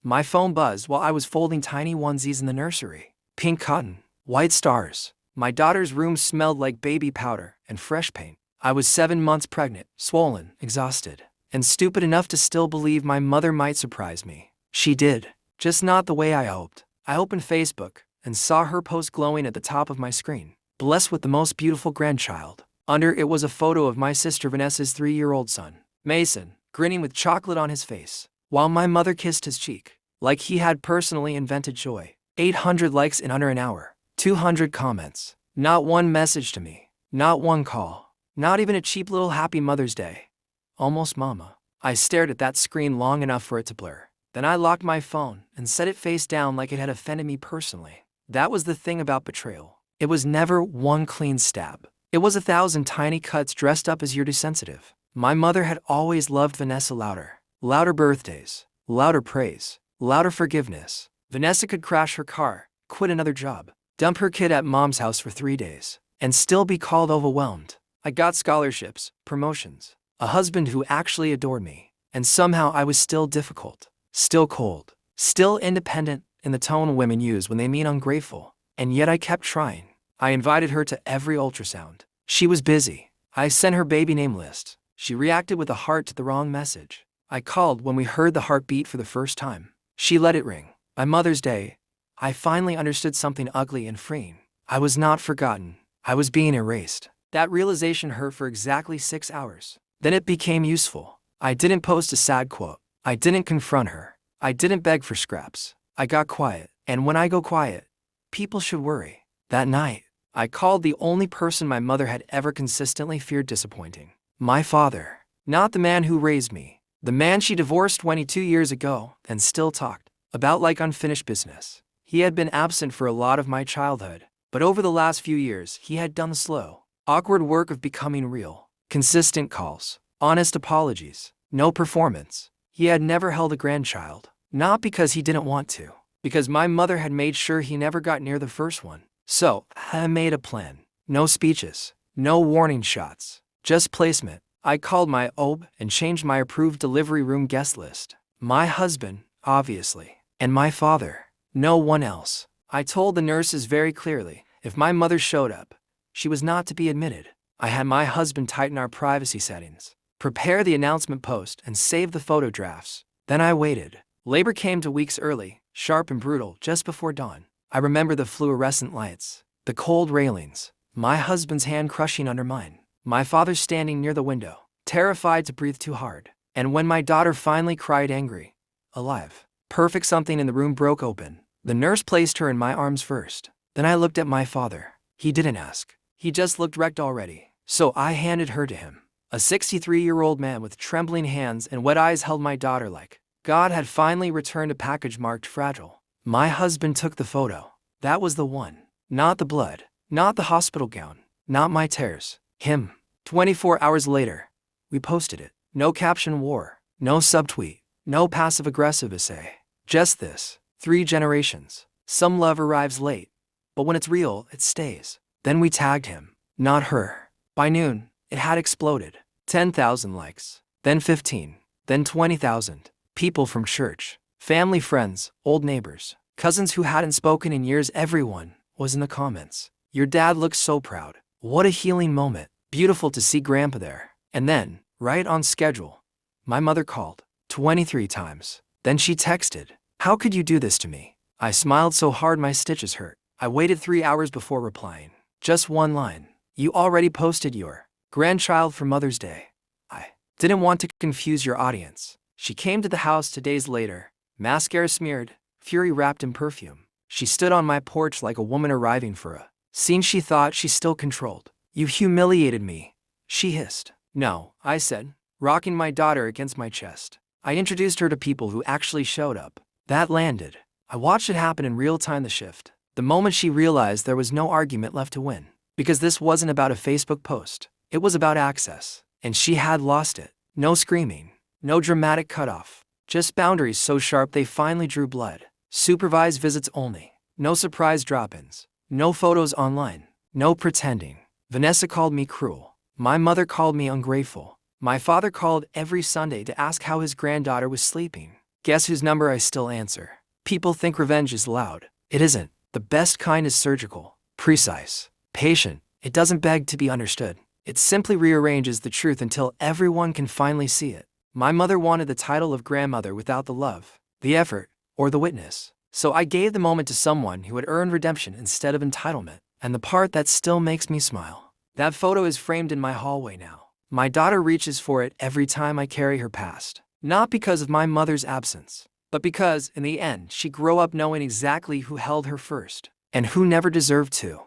My phone buzzed while I was folding tiny onesies in the nursery. Pink cotton, white stars. My daughter's room smelled like baby powder and fresh paint. I was 7 months pregnant, swollen, exhausted, and stupid enough to still believe my mother might surprise me. She did, just not the way I hoped. I opened Facebook and saw her post glowing at the top of my screen. Blessed with the most beautiful grandchild. Under it was a photo of my sister Vanessa's 3-year-old son, Mason, grinning with chocolate on his face, while my mother kissed his cheek, like he had personally invented joy. 800 likes in under an hour, 200 comments. Not one message to me, not one call, not even a cheap little happy Mother's Day. Almost mama. I stared at that screen long enough for it to blur. Then I locked my phone and set it face down like it had offended me personally. That was the thing about betrayal. It was never one clean stab. It was 1,000 tiny cuts dressed up as you're too sensitive. My mother had always loved Vanessa louder. Louder birthdays, louder praise, louder forgiveness. Vanessa could crash her car, quit another job, dump her kid at mom's house for 3 days, and still be called overwhelmed. I got scholarships, promotions, a husband who actually adored me, and somehow I was still difficult, still cold, still independent in the tone women use when they mean ungrateful. And yet I kept trying. I invited her to every ultrasound. She was busy. I sent her baby name list. She reacted with a heart to the wrong message. I called when we heard the heartbeat for the first time. She let it ring. By Mother's Day, I finally understood something ugly and freeing. I was not forgotten. I was being erased. That realization hurt for exactly 6 hours. Then it became useful. I didn't post a sad quote. I didn't confront her. I didn't beg for scraps. I got quiet. And when I go quiet, people should worry. That night, I called the only person my mother had ever consistently feared disappointing. My father. Not the man who raised me. The man she divorced 22 years ago and still talked about like unfinished business. He had been absent for a lot of my childhood, but over the last few years, he had done the slow, awkward work of becoming real. Consistent calls, honest apologies, no performance. He had never held a grandchild, not because he didn't want to, because my mother had made sure he never got near the first one. So, I made a plan. No speeches, no warning shots, just placement. I called my OB and changed my approved delivery room guest list. My husband, obviously, and my father. No one else. I told the nurses very clearly, if my mother showed up, she was not to be admitted. I had my husband tighten our privacy settings, prepare the announcement post, and save the photo drafts. Then I waited. Labor came 2 weeks early, sharp and brutal, just before dawn. I remember the fluorescent lights, the cold railings, my husband's hand crushing under mine, my father standing near the window, terrified to breathe too hard. And when my daughter finally cried angry, alive, perfect, something in the room broke open. The nurse placed her in my arms first. Then I looked at my father. He didn't ask. He just looked wrecked already. So I handed her to him. A 63-year-old man with trembling hands and wet eyes held my daughter like God had finally returned a package marked fragile. My husband took the photo. That was the one. Not the blood. Not the hospital gown. Not my tears. Him. 24 hours later, we posted it. No caption war. No subtweet. No passive-aggressive essay. Just this. 3 generations. Some love arrives late, but when it's real, it stays. Then we tagged him, not her. By noon, it had exploded. 10,000 likes. Then 15. Then 20,000. People from church, family, friends, old neighbors, cousins who hadn't spoken in years. Everyone was in the comments. Your dad looks so proud. What a healing moment. Beautiful to see Grandpa there. And then, right on schedule, my mother called 23 times. Then she texted, "How could you do this to me?" I smiled so hard my stitches hurt. I waited 3 hours before replying. Just one line. "You already posted your grandchild for Mother's Day." I didn't want to confuse your audience. She came to the house 2 days later, mascara smeared, fury wrapped in perfume. She stood on my porch like a woman arriving for a scene she thought she still controlled. "You humiliated me," she hissed. "No," I said, rocking my daughter against my chest. I introduced her to people who actually showed up. That landed. I watched it happen in real time, the shift. The moment she realized there was no argument left to win. Because this wasn't about a Facebook post. It was about access. And she had lost it. No screaming. No dramatic cutoff. Just boundaries so sharp they finally drew blood. Supervised visits only. No surprise drop-ins. No photos online. No pretending. Vanessa called me cruel. My mother called me ungrateful. My father called every Sunday to ask how his granddaughter was sleeping. Guess whose number I still answer? People think revenge is loud. It isn't. The best kind is surgical, precise, patient. It doesn't beg to be understood. It simply rearranges the truth until everyone can finally see it. My mother wanted the title of grandmother without the love, the effort, or the witness. So I gave the moment to someone who had earned redemption instead of entitlement. And the part that still makes me smile. That photo is framed in my hallway now. My daughter reaches for it every time I carry her past. Not because of my mother's absence, but because, in the end, she grew up knowing exactly who held her first and who never deserved to.